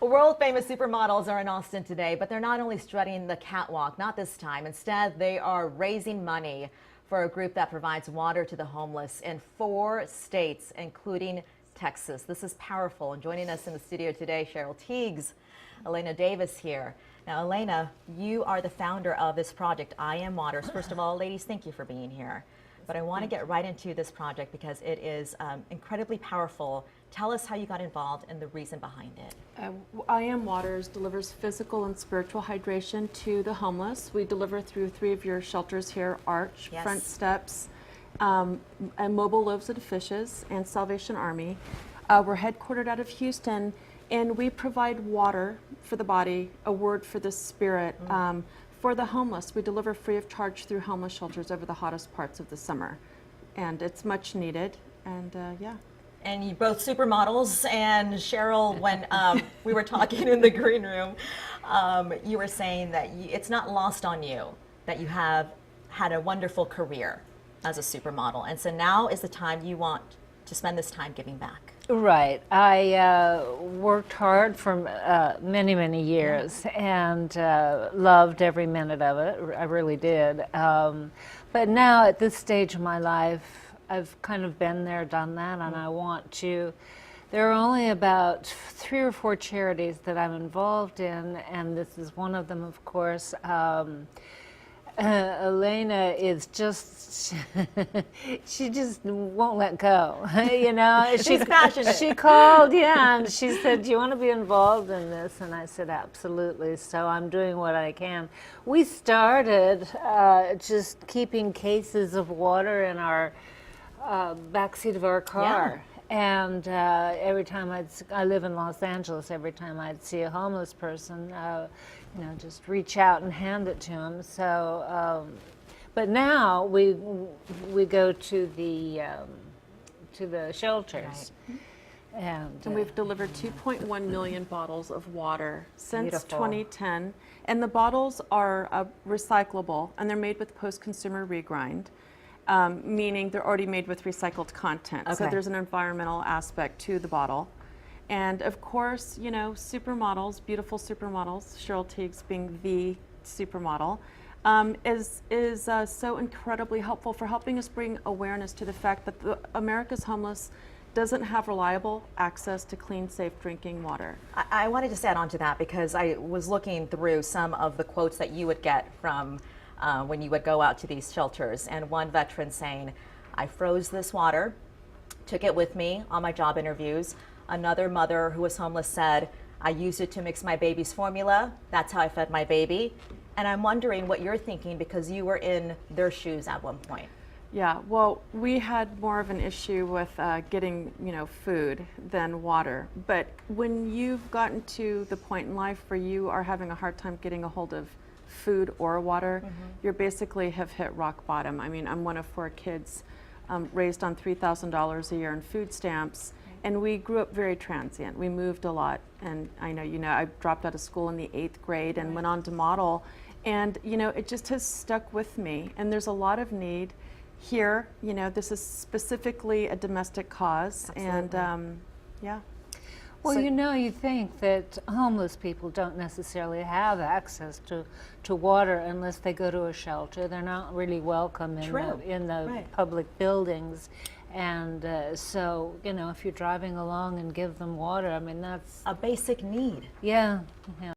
World-famous supermodels are in Austin today, but they're not only strutting the catwalk, not this time. Instead, they are raising money for a group that provides water to the homeless in 4 states, including Texas. This is powerful. And joining us in the studio today, Cheryl Teagues, Elena Davis here. Now, Elena, you are the founder of this project, I Am Waters. First of all, ladies, thank you for being here. But I want to get right into this project because it is incredibly powerful. Tell us how you got involved and the reason behind it. I Am Waters delivers physical and spiritual hydration to the homeless. We deliver through 3 of your shelters here, Arch, Yes. Front Steps, and Mobile Loaves of Fishes, and Salvation Army. We're headquartered out of Houston, and we provide water for the body, a word for the spirit. For the homeless, we deliver free of charge through homeless shelters over the hottest parts of the summer. And it's much needed, and yeah. And you both supermodels, and Cheryl, when we were talking in the green room, you were saying that it's not lost on you that you have had a wonderful career as a supermodel. And so now is the time you want to spend this time giving back. Right. I worked hard for many, many years and loved every minute of it. I really did. But now at this stage of my life, I've kind of been there, done that, and I want to. There are only about 3 or 4 charities that I'm involved in, and this is one of them, of course. Elena is just, she just won't let go, you know. She's passionate. She called, yeah, and she said, do you want to be involved in this? And I said, absolutely. So I'm doing what I can. We started just keeping cases of water in our backseat of our car. Yeah. And every time I live in Los Angeles, every time I'd see a homeless person, you know, just reach out and hand it to them. So, but now we go to the shelters. Right. And we've delivered 2.1 million bottles of water since Beautiful. 2010. And the bottles are recyclable, and they're made with post-consumer regrind. Meaning they're already made with recycled content. Okay. So there's an environmental aspect to the bottle. And of course, you know, supermodels, beautiful supermodels, Cheryl Teagues being the supermodel, is so incredibly helpful for helping us bring awareness to the fact that America's homeless doesn't have reliable access to clean, safe drinking water. I wanted to just add on to that because I was looking through some of the quotes that you would get from when you would go out to these shelters, and one veteran saying, I froze this water, took it with me on my job interviews. Another mother who was homeless said, I used it to mix my baby's formula. That's how I fed my baby. And I'm wondering what you're thinking because you were in their shoes at one point. Yeah, well, we had more of an issue with getting, you know, food than water. But when you've gotten to the point in life where you are having a hard time getting a hold of food or water, you basically have hit rock bottom. I mean, I'm one of 4 kids raised on $3,000 a year in food stamps, and we grew up very transient. We moved a lot, and I know, you know, I dropped out of school in the 8th grade and went on to model, and, you know, it just has stuck with me, and there's a lot of need here. You know, this is specifically a domestic cause. Absolutely. And yeah. Well, So, you know, you think that homeless people don't necessarily have access to water unless they go to a shelter. They're not really welcome in the Right. public buildings. And so, you know, if you're driving along and give them water, I mean, that's a basic need. yeah. Yeah.